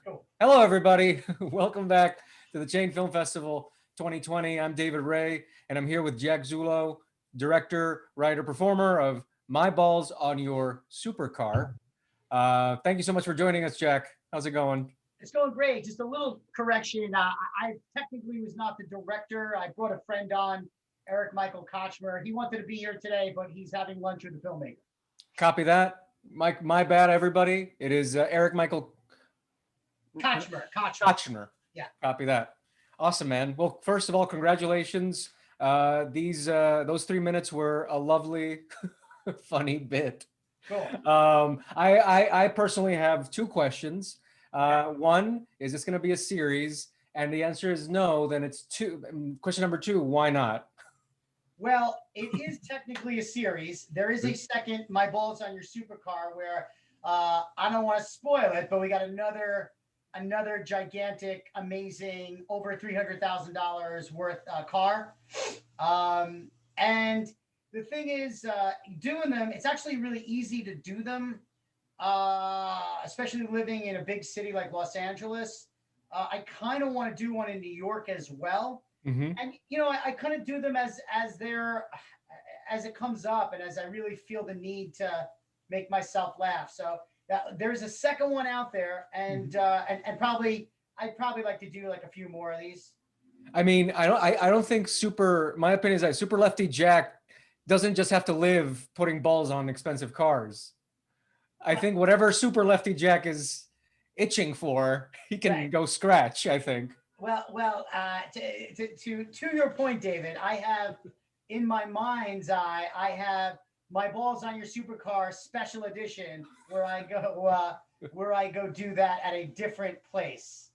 Cool. Hello, everybody. Welcome back to the Chain Film Festival 2020. I'm David Ray, and I'm here with Jack ZULLO, director, writer, performer of My Balls on Your Supercar. Thank you so much for joining us, Jack. How's it going? It's going great. Just a little correction. I technically was not the director. I brought a friend on, Eric Michael Kochmer. He wanted to be here today, but he's having lunch with the filmmaker. Copy that. My bad, everybody. It is Eric Michael Kochmer. Yeah. Copy that. Awesome, man. Well, first of all, congratulations. Those 3 minutes were a lovely, funny bit. Cool. I personally have two questions. One, is this going to be a series? And the answer is no. Then it's two. Question number two, why not? Well, it is technically a series. There is a second My Balls on Your Supercar where I don't want to spoil it, but we got another gigantic, amazing, over $300,000 worth car. And the thing is, doing them, it's actually really easy to do them, especially living in a big city like Los Angeles. I kind of want to do one in New York as well. Mm-hmm. And, I kind of do them as it comes up and as I really feel the need to make myself laugh. So there's a second one out there, and I'd probably like to do like a few more of these. I mean, I don't think my opinion is that Super Lefty Jack doesn't just have to live putting balls on expensive cars. I think whatever Super Lefty Jack is itching for, he can go scratch, I think. Well, to your point, David, I have in my mind's eye, I have My Balls on Your Supercar special edition where I go do that at a different place.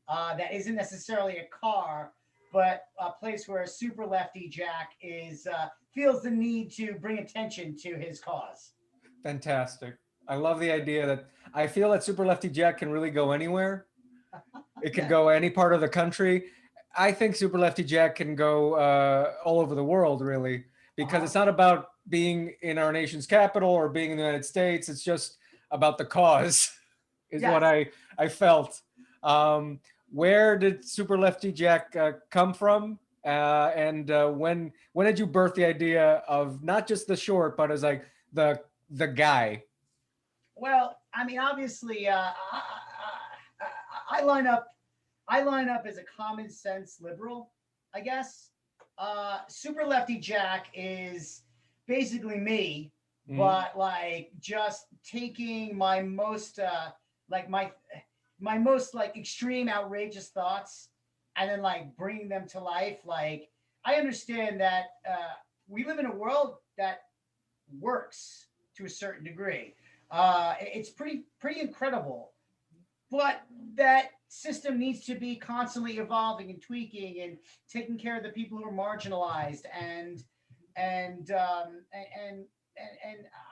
That isn't necessarily a car, but a place where a Super Lefty Jack feels the need to bring attention to his cause. Fantastic. I love the idea that I feel that Super Lefty Jack can really go anywhere. It can go any part of the country. I think Super Lefty Jack can go all over the world, really, because it's not about being in our nation's capital or being in the United States. It's just about the cause, is what I felt. Where did Super Lefty Jack come from? And when did you birth the idea of not just the short, but as like the guy? Well, I mean, obviously, I line up as a common sense liberal, I guess. Super Lefty Jack is basically me, but like just taking my most extreme outrageous thoughts and then like bringing them to life. Like I understand that we live in a world that works to a certain degree. It's pretty incredible, but that system needs to be constantly evolving and tweaking and taking care of the people who are marginalized and I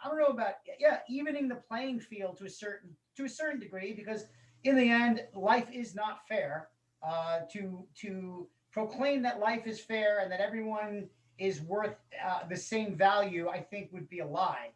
don't know about evening the playing field to a certain degree, because in the end life is not fair. To proclaim that life is fair and that everyone is worth the same value, I think would be a lie.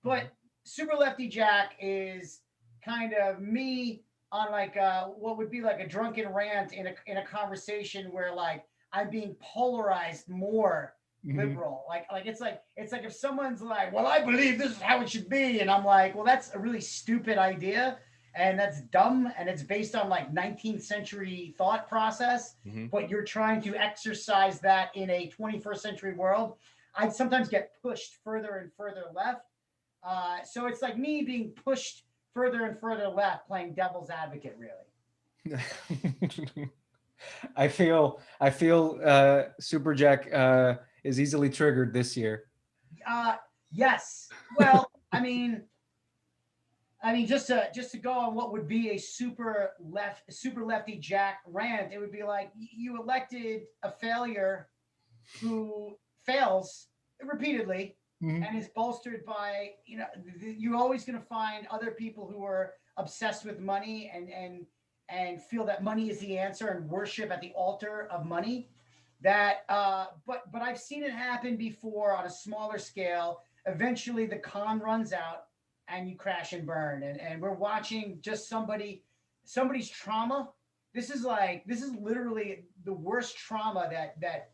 But Super Lefty Jack is kind of me on like what would be like a drunken rant in a conversation where like I'm being polarized more liberal. Like it's like if someone's like, well, I believe this is how it should be, and I'm like, well, that's a really stupid idea and that's dumb and it's based on like 19th century thought process, but you're trying to exercise that in a 21st century world. I'd sometimes get pushed further and further left. So it's like me being pushed further and further left, playing devil's advocate, really. I feel Super Jack is easily triggered this year. Yes. Well, I mean, just to go on what would be a super lefty Jack rant, it would be like you elected a failure who fails repeatedly. And is bolstered by, you're always going to find other people who are obsessed with money and feel that money is the answer and worship at the altar of money. But I've seen it happen before on a smaller scale. Eventually the con runs out and you crash and burn. And we're watching just somebody somebody's trauma. This is literally the worst trauma that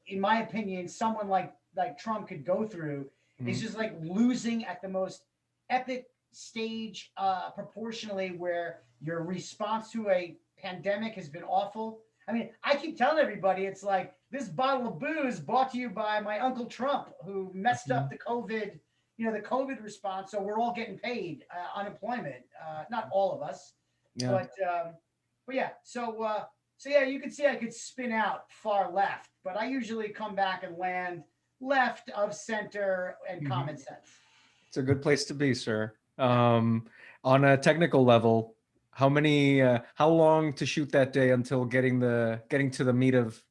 in my opinion, someone like Trump could go through. Is just like losing at the most epic stage, proportionally, where your response to a pandemic has been awful. I mean, I keep telling everybody it's like this bottle of booze brought to you by my Uncle Trump, who messed up the COVID, the COVID response. So we're all getting paid unemployment. Not all of us, Yeah. but yeah. So yeah, you can see I could spin out far left, but I usually come back and land left of center and common sense. It's a good place to be, sir. On a technical level, how long to shoot that day until getting to the meat of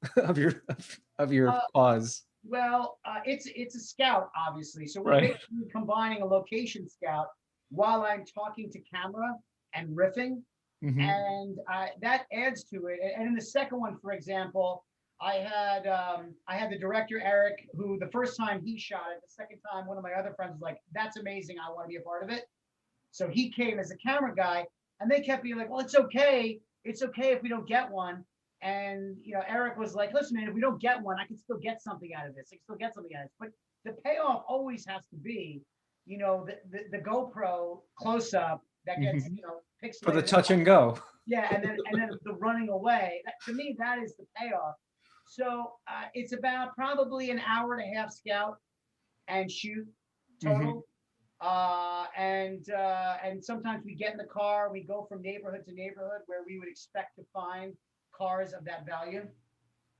of your cause? Well, it's a scout, obviously. So we're Right. basically combining a location scout while I'm talking to camera and riffing, and that adds to it. And in the second one, for example, I had the director Eric, who the first time he shot it, the second time one of my other friends was like, "That's amazing, I want to be a part of it." So he came as a camera guy, and they kept being like, "Well, it's okay if we don't get one." And Eric was like, "Listen, man, if we don't get one, I can still get something out of this. I can still get something out of this." But the payoff always has to be, the GoPro close up that gets pixelated For the touch and go. yeah, and then the running away. To me, that is the payoff. So it's about probably an hour and a half scout and shoot total. And sometimes we get in the car, we go from neighborhood to neighborhood where we would expect to find cars of that value.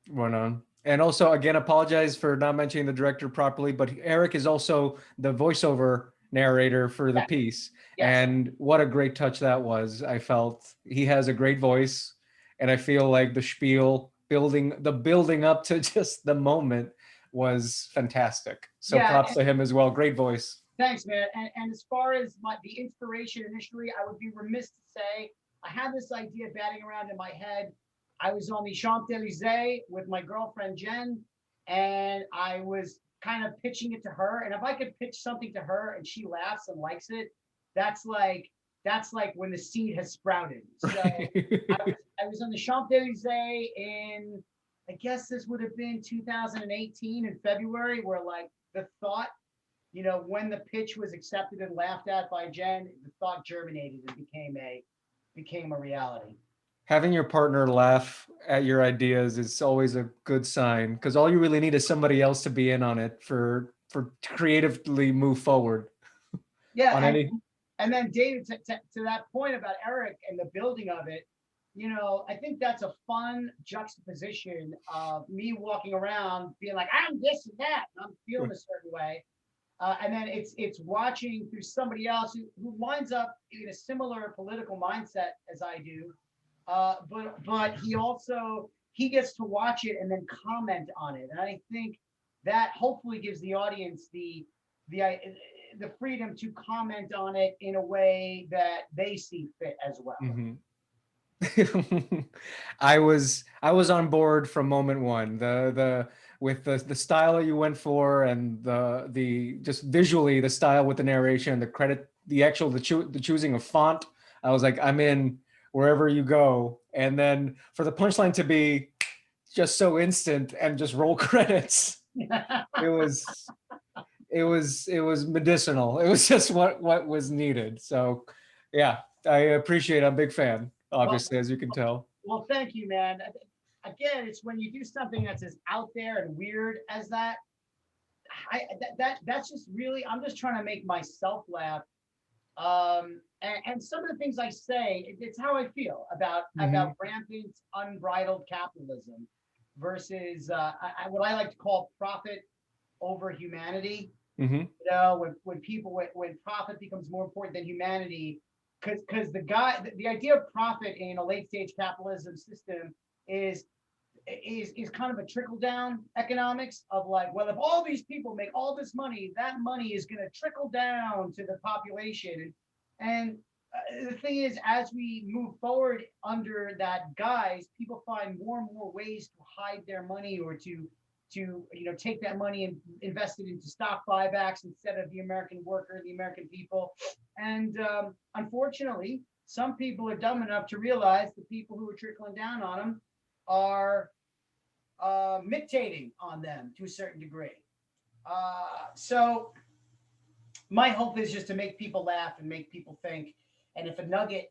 Right on. And also, again, apologize for not mentioning the director properly, but Eric is also the voiceover narrator for the piece. Yes. And what a great touch that was. I felt he has a great voice, and I feel like the spiel building up to just the moment was fantastic. So props to him as well. Great voice. Thanks, man. And as far as the inspiration initially, I would be remiss to say I had this idea batting around in my head. I was on the Champs-Élysées with my girlfriend Jen, and I was kind of pitching it to her. And if I could pitch something to her and she laughs and likes it, that's like when the seed has sprouted. So I was on the Champs-Élysées in, I guess this would have been 2018 in February, where like the thought, when the pitch was accepted and laughed at by Jen, the thought germinated and became a reality. Having your partner laugh at your ideas is always a good sign, because all you really need is somebody else to be in on it for to creatively move forward. Yeah, and then David, to that point about Eric and the building of it, I think that's a fun juxtaposition of me walking around being like, I'm this and that, and I'm feeling a certain way. And then it's watching through somebody else who winds up in a similar political mindset as I do. But he gets to watch it and then comment on it. And I think that hopefully gives the audience the freedom to comment on it in a way that they see fit as well. I was on board from moment one. With the style that you went for, and the just visually the style with the narration, the choosing of font. I was like, I'm in wherever you go. And then for the punchline to be just so instant and just roll credits, it was medicinal. It was just what was needed. So yeah, I appreciate it. I'm a big fan, obviously, as you can tell. Well, thank you, man. Again, it's when you do something that's as out there and weird as that. That's just really, I'm just trying to make myself laugh. And some of the things I say, it's how I feel about rampant, unbridled capitalism versus what I like to call profit over humanity. When profit becomes more important than humanity, because the idea of profit in a late stage capitalism system is kind of a trickle down economics of like, well, if all these people make all this money, that money is going to trickle down to the population. And the thing is, as we move forward under that guise, people find more and more ways to hide their money or to take that money and invest it into stock buybacks instead of the American worker, the American people. And unfortunately, some people are dumb enough to realize the people who are trickling down on them are dictating on them to a certain degree. So my hope is just to make people laugh and make people think. And if a nugget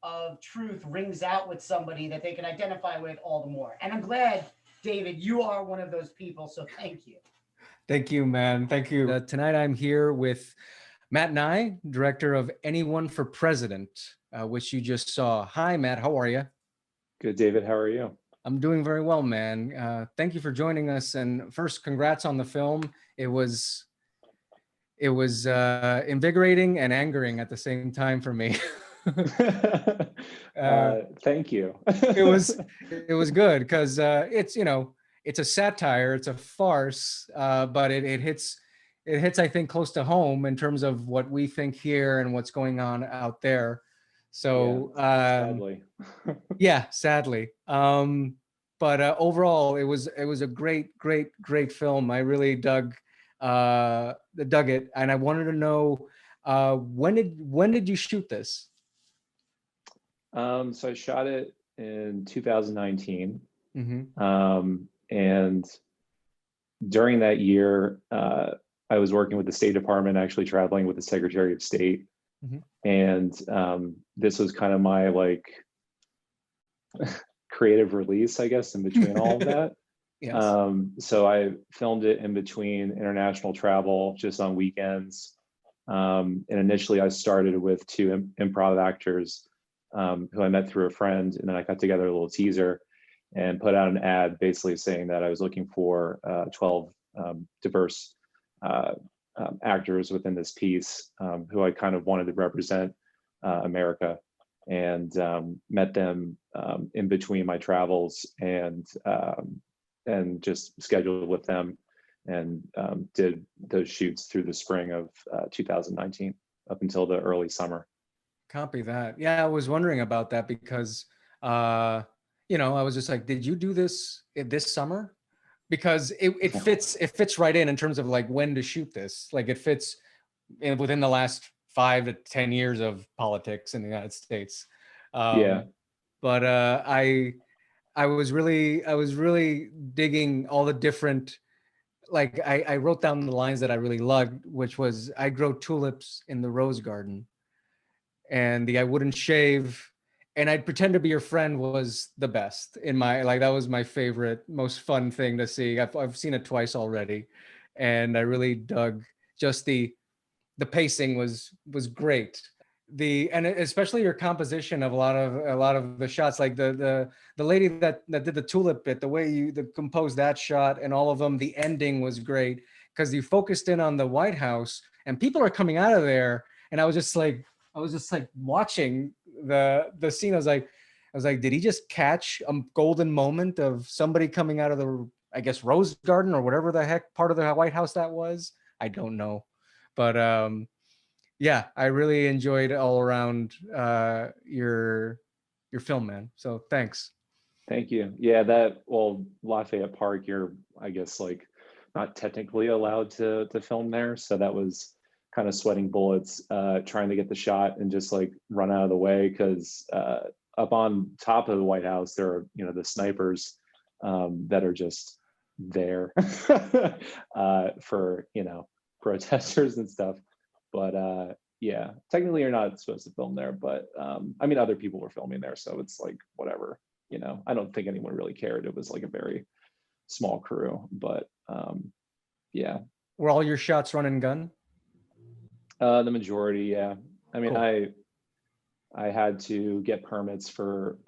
of truth rings out with somebody that they can identify with, all the more. And I'm glad, David, you are one of those people. So thank you. Thank you, man. Thank you. Tonight I'm here with Matt Nye, director of Anyone for President, which you just saw. Hi, Matt. How are you? Good, David. How are you? I'm doing very well, man. Thank you for joining us. And first, congrats on the film. It was invigorating and angering at the same time for me. Thank you. it was good because it's, you know, it's a satire, it's a farce, but it hits I think close to home in terms of what we think here and what's going on out there. So sadly. Yeah, sadly. But overall, it was a great film. I really dug it, and I wanted to know when did you shoot this? So I shot it in 2019, Mm-hmm. and during that year, I was working with the State Department, actually traveling with the Secretary of State, Mm-hmm. and this was kind of my like creative release, I guess, in between all of that. Yes. So I filmed it in between international travel, just on weekends. And initially I started with two improv actors who I met through a friend, and then I got together a little teaser and put out an ad basically saying that I was looking for 12 diverse actors within this piece who I kind of wanted to represent America, and met them in between my travels, and just scheduled with them, and did those shoots through the spring of 2019 up until the early summer. Copy that. Yeah, I was wondering about that because, you know, I was just like, did you do this summer? Because it fits right in terms of like when to shoot this. Like it fits within the last 5 to 10 years of politics in the United States. Yeah. But I was really digging all the different, like I wrote down the lines that I really loved, which was, I grow tulips in the rose garden. And the I wouldn't shave and I'd pretend to be your friend was the best in my, like, that was my favorite, most fun thing to see. I've seen it twice already. And I really dug just the pacing was great. And especially your composition of a lot of the shots, like the lady that did the tulip bit, the way you composed that shot and all of them, the ending was great because you focused in on the White House and people are coming out of there. And I was just like watching the scene. I was like, did he just catch a golden moment of somebody coming out of the, I guess, Rose Garden or whatever the heck part of the White House that was? I don't know. But yeah, I really enjoyed all around your film, man. So thanks. Thank you. Yeah, well, Lafayette Park, you're, I guess, like not technically allowed to film there. So that was kind of sweating bullets, trying to get the shot and just like run out of the way, because up on top of the White House, there are, the snipers that are just there for, protesters and stuff. But yeah, technically you're not supposed to film there, but I mean, other people were filming there, so it's like, whatever, I don't think anyone really cared. It was like a very small crew, but yeah. Were all your shots run and gun? The majority, yeah. I mean, Cool. I had to get permits for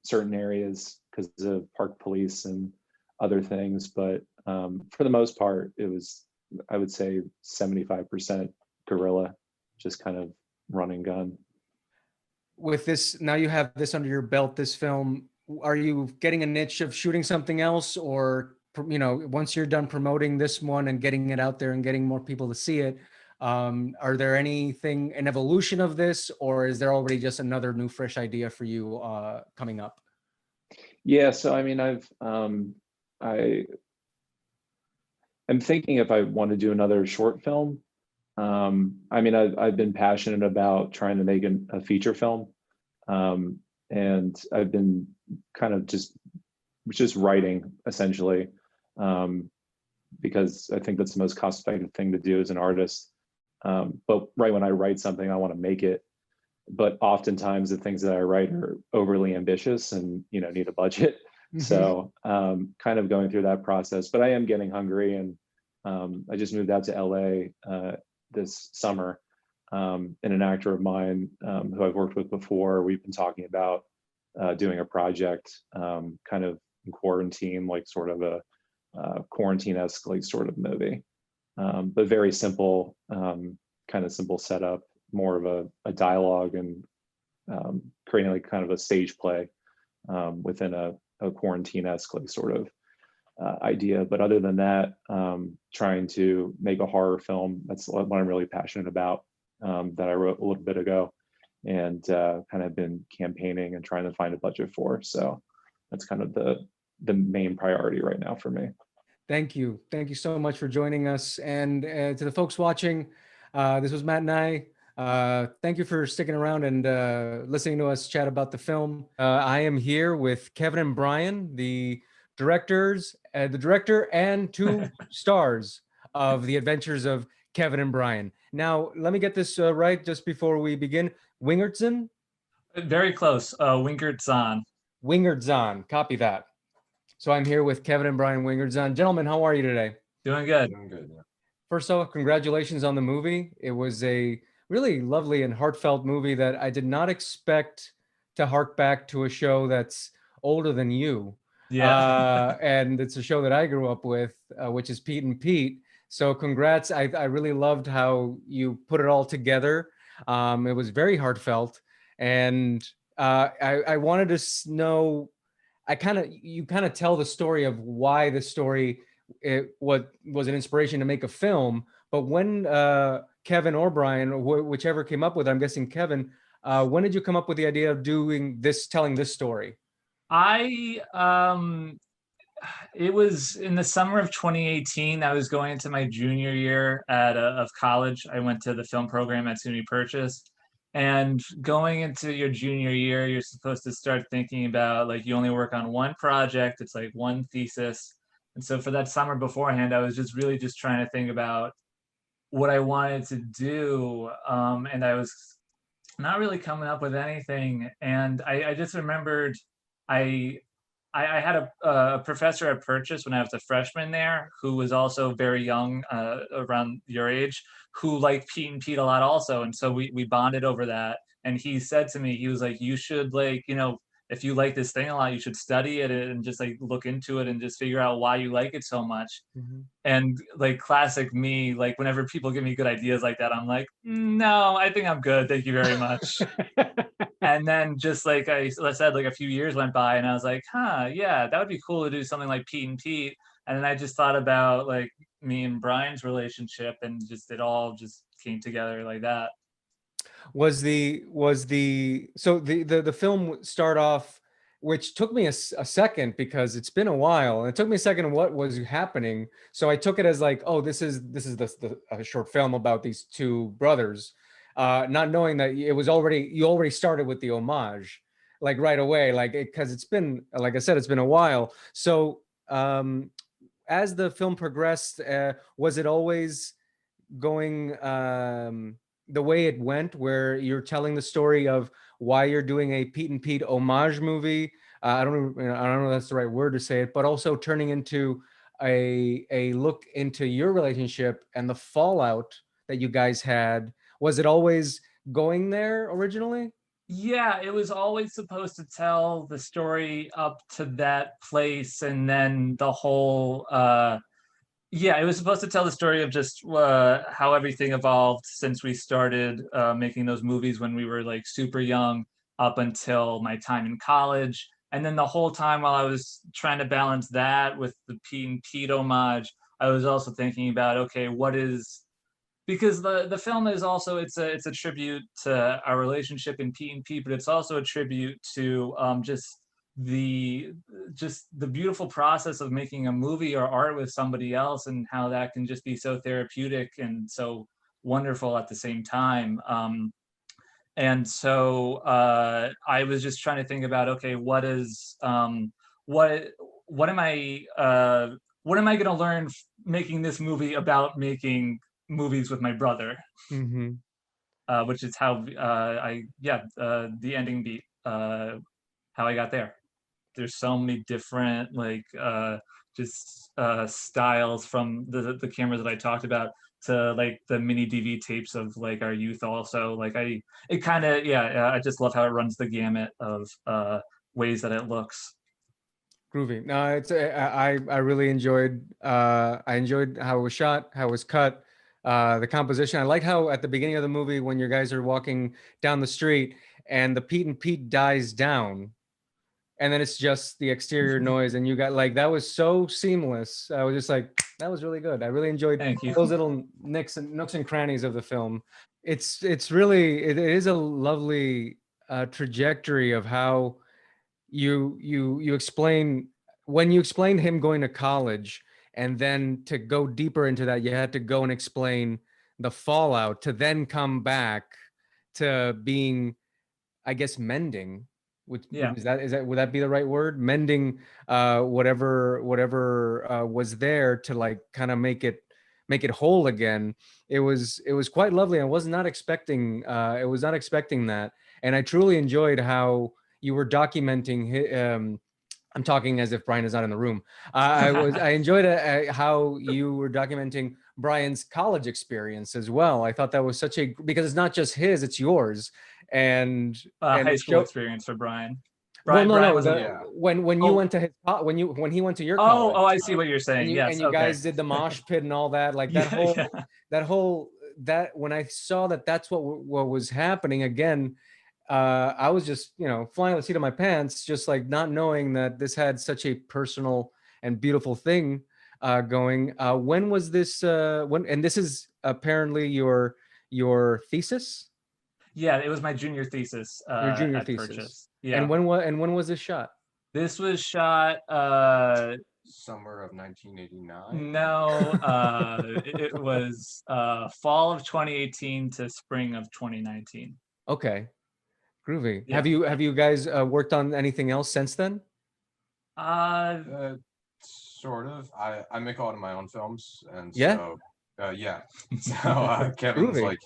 certain areas because of park police and other things, but for the most part, it was, I would say, 75% guerrilla, just kind of run and gun. With this, now you have this under your belt, this film, are you getting a niche of shooting something else, or, once you're done promoting this one and getting it out there and getting more people to see it, are there an evolution of this, or is there already just another new fresh idea for you coming up? Yeah, so I mean, I'm thinking if I want to do another short film. I mean, I've been passionate about trying to make a feature film. And I've been kind of just writing essentially, because I think that's the most cost-effective thing to do as an artist. But right when I write something, I want to make it. But oftentimes the things that I write are overly ambitious and, you know, need a budget. So kind of going through that process, but I am getting hungry, and I just moved out to LA this summer. And an actor of mine who I've worked with before, we've been talking about doing a project kind of in quarantine, like sort of a quarantine-esque like sort of movie, but very simple, kind of simple setup, more of a dialogue, and creating like kind of a stage play within a quarantine-esque like sort of idea. But other than that, trying to make a horror film, that's what I'm really passionate about, that I wrote a little bit ago, and kind of been campaigning and trying to find a budget for. So that's kind of the main priority right now for me. Thank you. Thank you so much for joining us. And to the folks watching, this was Matt and I. Thank you for sticking around and listening to us chat about the film. I am here with Kevin and Brian, the director and two stars of The Adventures of Kevin and Brian. Now, let me get this right just before we begin. Wingertson? Very close. Wingertson. Wingertson. Copy that. So I'm here with Kevin and Brian Wingertson. Gentlemen, how are you today? Doing good. Doing good, yeah. First off, congratulations on the movie. It was a really lovely and heartfelt movie that I did not expect to hark back to a show that's older than you. Yeah. And it's a show that I grew up with, which is Pete and Pete. So congrats. I really loved how you put it all together. It was very heartfelt. And I wanted to know, you kind of tell the story of why the story what was an inspiration to make a film. But when Kevin or Brian, or whichever came up with it, I'm guessing Kevin, when did you come up with the idea of telling this story? It was in the summer of 2018. I was going into my junior year of college. I went to the film program at SUNY Purchase. And going into your junior year, you're supposed to start thinking about, like, you only work on one project. It's like one thesis. And so for that summer beforehand, I was really just trying to think about what I wanted to do. And I was not really coming up with anything. And I just remembered I had a professor at Purchase when I was a freshman there, who was also very young, around your age, who liked Pete and Pete a lot also. And so we bonded over that. And he said to me, he was like, you should, like, you know, if you like this thing a lot, you should study it and just like look into it and just figure out why you like it so much. And like classic me, like whenever people give me good ideas like that, I'm like, no, I think I'm good. Thank you very much. And then just like I said, like a few years went by and I was like, yeah, that would be cool to do something like Pete and Pete. And then I just thought about like me and Brian's relationship, and just it all just came together like that. So the film start off, which took me a second because it's been a while, and it took me a second what was happening. So I took it as like, oh, this is a short film about these two brothers, not knowing that you already started with the homage, like right away, like because it's been, like I said, it's been a while. So as the film progressed, was it always going the way it went, where you're telling the story of why you're doing a Pete and Pete homage movie? I don't know if that's the right word to say it, but also turning into a look into your relationship and the fallout that you guys had. Was it always going there originally? Yeah, it was always supposed to tell the story up to that place, and then the whole yeah, it was supposed to tell the story of just how everything evolved since we started making those movies when we were like super young, up until my time in college. And then the whole time while I was trying to balance that with the Pete and Pete homage, I was also thinking about, okay, what is, because the film is also, it's a tribute to our relationship in Pete and Pete, but it's also a tribute to just the beautiful process of making a movie or art with somebody else, and how that can just be so therapeutic and so wonderful at the same time. and so I was just trying to think about, okay, what is what am I going to learn making this movie about making movies with my brother, Mm-hmm. which is how the ending beat, how I got there. There's so many different like styles, from the cameras that I talked about to like the mini DV tapes of like our youth also. Like it kind of, I just love how it runs the gamut of ways that it looks. Groovy. No, it's I really enjoyed I enjoyed how it was shot, how it was cut, the composition. I like how at the beginning of the movie when your guys are walking down the street and the Pete and Pete dies down, and then it's just the exterior noise, and you got like that was so seamless. I was just like, that was really good. I really enjoyed Thank you. those little nooks and crannies of the film. It's really it is a lovely trajectory of how you explain when you explain him going to college, and then to go deeper into that you had to go and explain the fallout to then come back to being, I guess, mending. Yeah. Is that would that be the right word? Mending whatever was there to like kind of make it whole again. It was quite lovely. I was not expecting that, and I truly enjoyed how you were documenting I'm talking as if Brian is not in the room. I enjoyed how you were documenting Brian's college experience as well. I thought that was because it's not just his, it's yours, and High it school showed. experience for Brian. Well, no, Brian no. was a, Yeah. When you Oh. went to when he went to your oh, college, I see what you're saying. and Yes, you okay. guys did the mosh pit and all that, like that Yeah, whole that when I saw that that's what was happening again, I was just flying the seat of my pants, just like not knowing that this had such a personal and beautiful thing going. When was this? When and this is apparently your thesis, yeah, it was my junior thesis your junior at thesis. Purchase. Yeah. And when was this shot? This was shot Summer of 1989. no, it was fall of 2018 to spring of 2019. Okay, groovy. Yeah. Have you guys worked on anything else since then? Sort of. I make a lot of my own films, and Yeah? so yeah. So Kevin's Groovy. like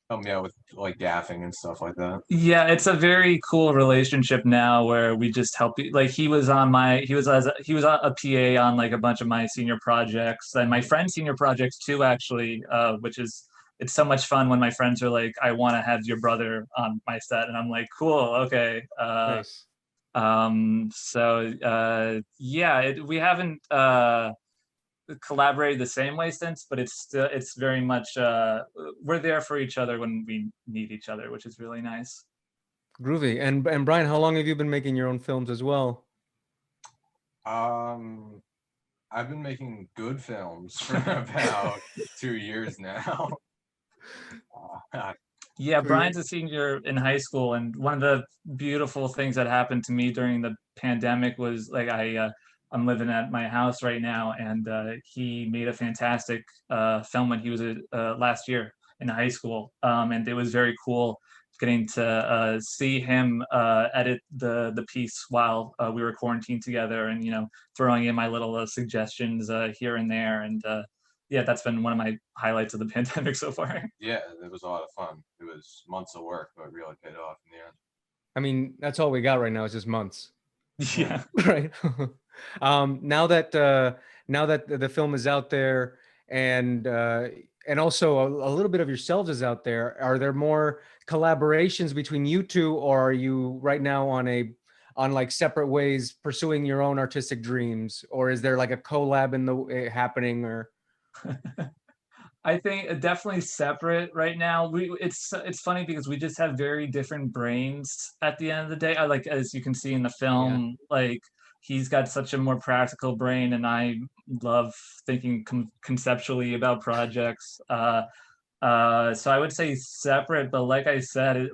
helped me out with like gaffing and stuff like that. Yeah, it's a very cool relationship now where we just help you. Like he was a PA on like a bunch of my senior projects and my friend's senior projects too, actually, which is it's so much fun when my friends are like, I want to have your brother on my set, and I'm like, cool, okay. Nice. We haven't collaborated the same way since, but it's very much we're there for each other when we need each other, which is really nice. Groovy. And Brian, how long have you been making your own films as well? I've been making good films for about 2 years now. Yeah, Brian's a senior in high school, and one of the beautiful things that happened to me during the pandemic was like I'm living at my house right now, and he made a fantastic film when he was last year in high school, and it was very cool getting to see him edit the piece while we were quarantined together, and throwing in my little suggestions here and there, and yeah, that's been one of my highlights of the pandemic so far. Yeah, it was a lot of fun. It was months of work, but really paid off in the end. I mean, that's all we got right now is just months. Yeah. Right. Now that the film is out there, and also a little bit of yourselves is out there, are there more collaborations between you two, or are you right now on like separate ways pursuing your own artistic dreams, or is there like a collab happening, or? I think definitely separate right now. It's funny because we just have very different brains at the end of the day. I like, as you can see in the film, like he's got such a more practical brain, and I love thinking conceptually about projects. So I would say separate, but like I said,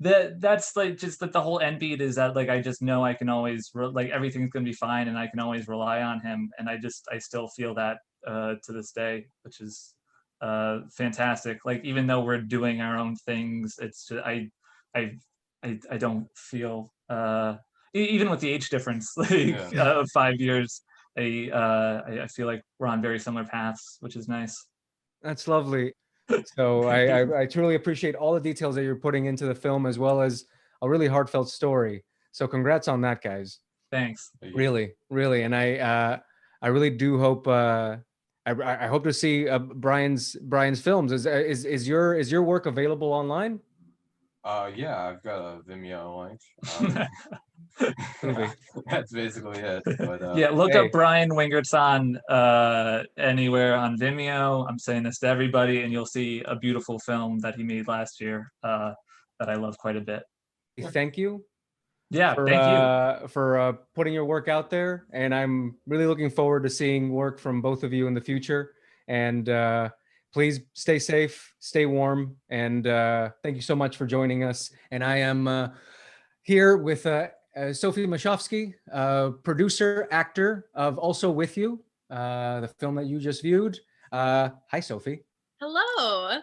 that's like just that the whole end beat is that like I just know I can always like everything's gonna be fine, and I can always rely on him, and I still feel that to this day, which is fantastic. Like, even though we're doing our own things, it's just, I I don't feel even with the age difference, like Yeah. of 5 years, I feel like we're on very similar paths, which is nice. That's lovely. So Thank you. I truly appreciate all the details that you're putting into the film, as well as a really heartfelt story. So congrats on that, guys. Thanks. Really, really, and I really do hope I hope to see Brian's films. Is your work available online? Yeah, I've got a Vimeo link. Movie. That's basically it. But Yeah, look Hey. up Brian Wingertson anywhere on Vimeo. I'm saying this to everybody, and you'll see a beautiful film that he made last year that I love quite a bit. Thank you Yeah, thank you. for putting your work out there, and I'm really looking forward to seeing work from both of you in the future. And please stay safe, stay warm, and thank you so much for joining us. And I am here with Sophie MOSHOFSKY, producer, actor of Also With You, the film that you just viewed. Hi, Sophie. Hello.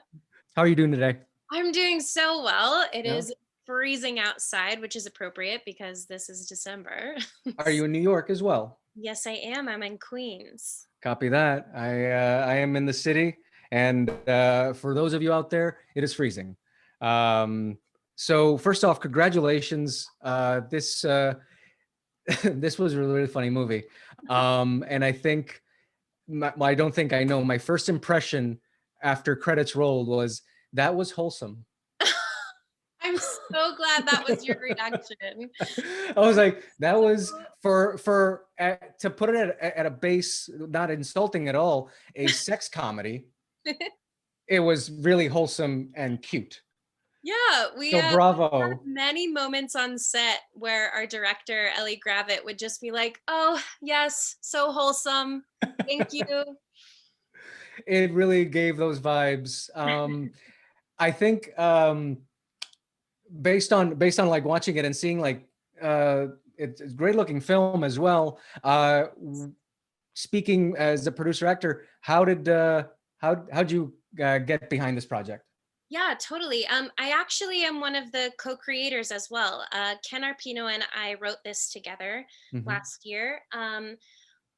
How are you doing today? I'm doing so well. It Yeah. is freezing outside, which is appropriate because this is December. Are you in New York as well? Yes, I am. I'm in Queens. Copy that. I am in the city, and for those of you out there, it is freezing. So first off, congratulations. This this was a really funny movie, and I think I don't think I know. My first impression after credits rolled was that was wholesome. I'm so glad that was your reaction. I was like, that was to put it at a base, not insulting at all, a sex comedy. It was really wholesome and cute. Yeah, we So had bravo. many moments on set where our director, Ellie Gravitt, would just be like, oh, yes, so wholesome. Thank you. It really gave those vibes. I think based on like watching it and seeing like it's a great looking film as well. Speaking as a producer actor, how'd you get behind this project? Yeah, totally. I actually am one of the co-creators as well. Ken Arpino and I wrote this together last year.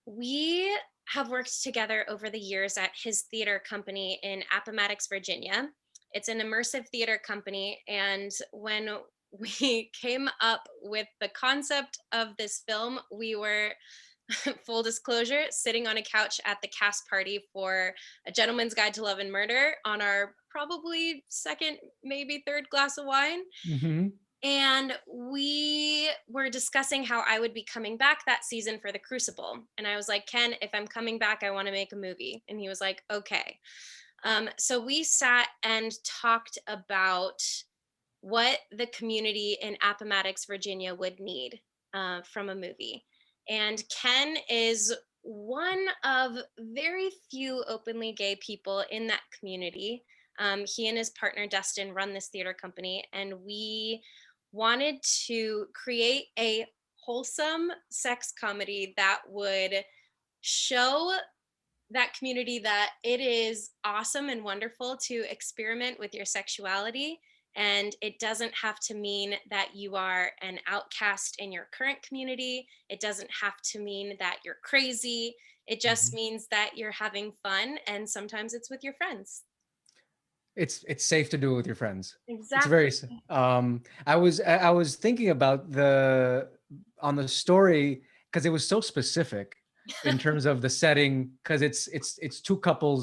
We have worked together over the years at his theater company in Appomattox, Virginia. It's an immersive theater company. And when we came up with the concept of this film, we were, full disclosure, sitting on a couch at the cast party for A Gentleman's Guide to Love and Murder on our probably second, maybe third glass of wine. And we were discussing how I would be coming back that season for The Crucible. And I was like, Ken, if I'm coming back, I want to make a movie. And he was like, okay. So we sat and talked about what the community in Appomattox, Virginia would need from a movie. And Ken is one of very few openly gay people in that community. He and his partner, Dustin, run this theater company, and we wanted to create a wholesome sex comedy that would show that community that it is awesome and wonderful to experiment with your sexuality. And it doesn't have to mean that you are an outcast in your current community. It doesn't have to mean that you're crazy. It just means that you're having fun, and sometimes it's with your friends. It's safe to do it with your friends. Exactly. It's very I was thinking about the story because it was so specific in terms of the setting, because it's two couple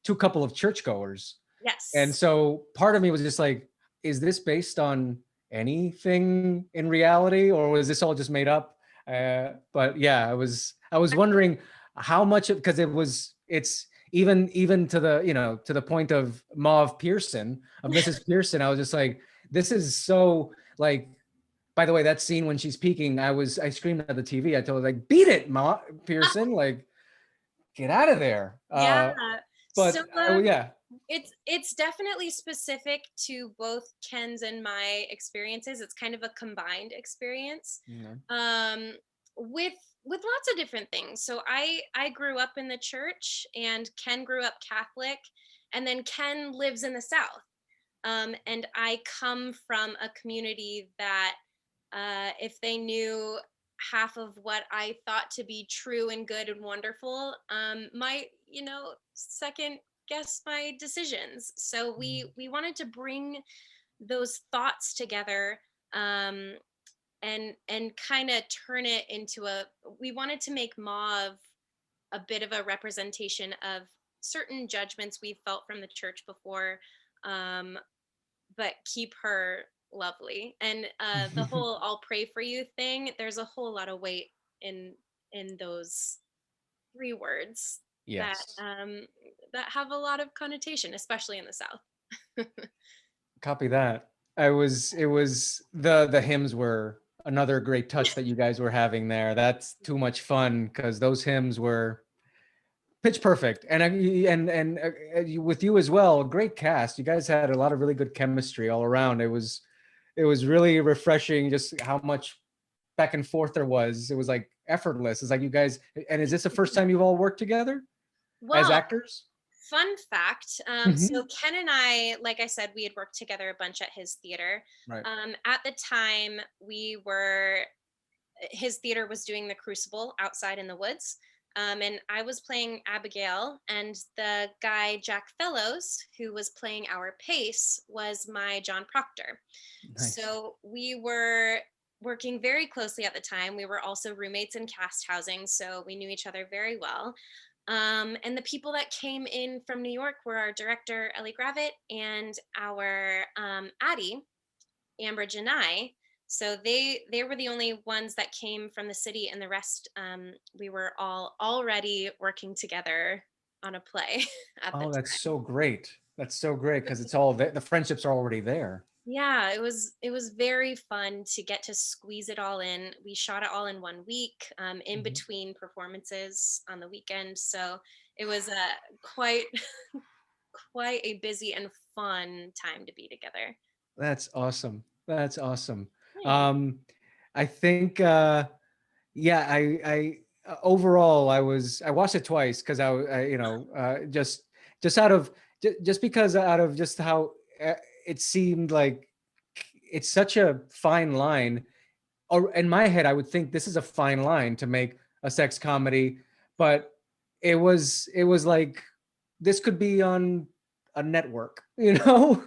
of churchgoers. Yes. And so part of me was just like, is this based on anything in reality, or was this all just made up? But yeah, I was wondering how much of, because it's even to the to the point of Mauve Pearson, of Mrs. Pearson. I was just like, this is so like. By the way, that scene when she's peeking, I screamed at the TV. I told her, like, beat it, Mauve Pearson, like, get out of there. Yeah. But So, yeah. It's definitely specific to both Ken's and my experiences. It's kind of a combined experience. With lots of different things. So I grew up in the church, and Ken grew up Catholic, And then Ken lives in the South. And I come from a community that if they knew half of what I thought to be true and good and wonderful, might, second guess my decisions. So we wanted to bring those thoughts together, and kind of turn it into we wanted to make Mauve a bit of a representation of certain judgments we felt from the church before, but keep her lovely. And the whole "I'll pray for you" thing, there's a whole lot of weight in those 3 words that Yes. that have a lot of connotation, especially in the South. Copy that. It was the hymns were another great touch that you guys were having there. That's too much fun because those hymns were pitch perfect. And with you as well, great cast. You guys had a lot of really good chemistry all around. It was really refreshing just how much back and forth there was. It was like effortless. It's like you guys, and is this the first time you've all worked together as Well, actors? fun fact. Mhm. So Ken and I, like I said, we had worked together a bunch at his theater. Right. At the time, his theater was doing The Crucible outside in the woods. And I was playing Abigail, and the guy, Jack Fellows, who was playing our Pace, was my John Proctor. Nice. So we were working very closely at the time. We were also roommates in cast housing, so we knew each other very well. And the people that came in from New York were our director, Ellie Gravitt, and our Addie, Amber Janai. So they were the only ones that came from the city, and the rest, we were all already working together on a play at the Oh, time. that's so great. That's so great because it's all the friendships are already there. Yeah, it was very fun to get to squeeze it all in. We shot it all in 1 week, in between performances on the weekend. So it was quite quite a busy and fun time to be together. That's awesome. That's awesome. Thanks. I think, yeah, overall, I watched it twice because just because out of just how it seemed like it's such a fine line. Or in my head, I would think this is a fine line to make a sex comedy, but it was like this could be on a network, Oh,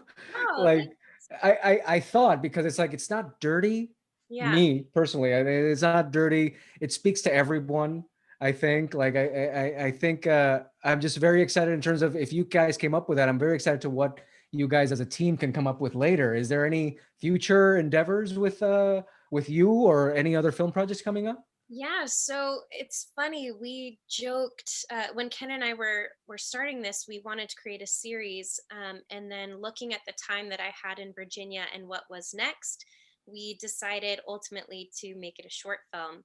like thanks. I thought, because it's like it's not dirty. Yeah. Me personally, I mean, it's not dirty. It speaks to everyone. I think like I think I'm just very excited in terms of if you guys came up with that. I'm very excited to what you guys as a team can come up with later. Is there any future endeavors with you or any other film projects coming up? Yeah, so it's funny. We joked when Ken and I were starting this, we wanted to create a series, and then looking at the time that I had in Virginia and what was next, we decided ultimately to make it a short film.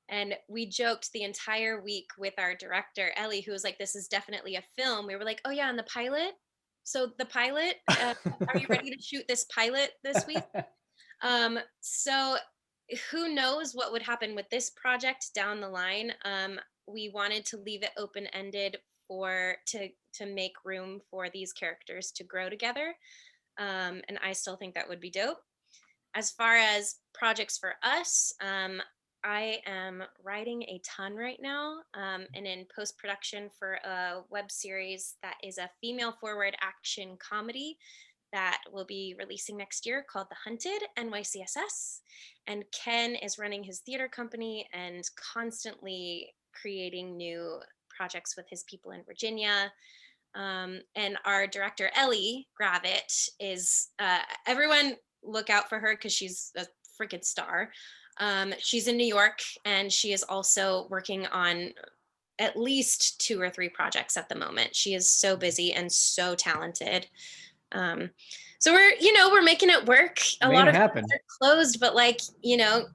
And we joked the entire week with our director, Ellie, who was like, "This is definitely a film." We were like, "Oh yeah, and the pilot? So the pilot, are you ready to shoot this pilot this week?" So who knows what would happen with this project down the line. We wanted to leave it open-ended to make room for these characters to grow together. And I still think that would be dope. As far as projects for us, I am writing a ton right now, and in post-production for a web series that is a female-forward action comedy that will be releasing next year called The Hunted, NYCSS. And Ken is running his theater company and constantly creating new projects with his people in Virginia. And our director, Ellie Gravitt, is everyone look out for her because she's a freaking star. She's in New York, and she is also working on at least 2 or 3 projects at the moment. She is so busy and so talented. So we're making it work. A lot of happen. things are closed, but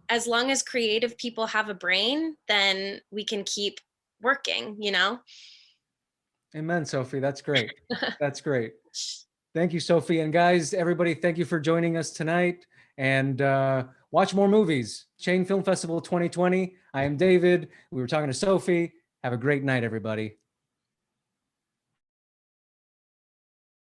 as long as creative people have a brain, then we can keep working, Amen, Sophie. That's great. That's great. Thank you, Sophie. And guys, everybody, thank you for joining us tonight. And watch more movies. Chain Film Festival 2020. I am David. We were talking to Sophie. Have a great night, everybody.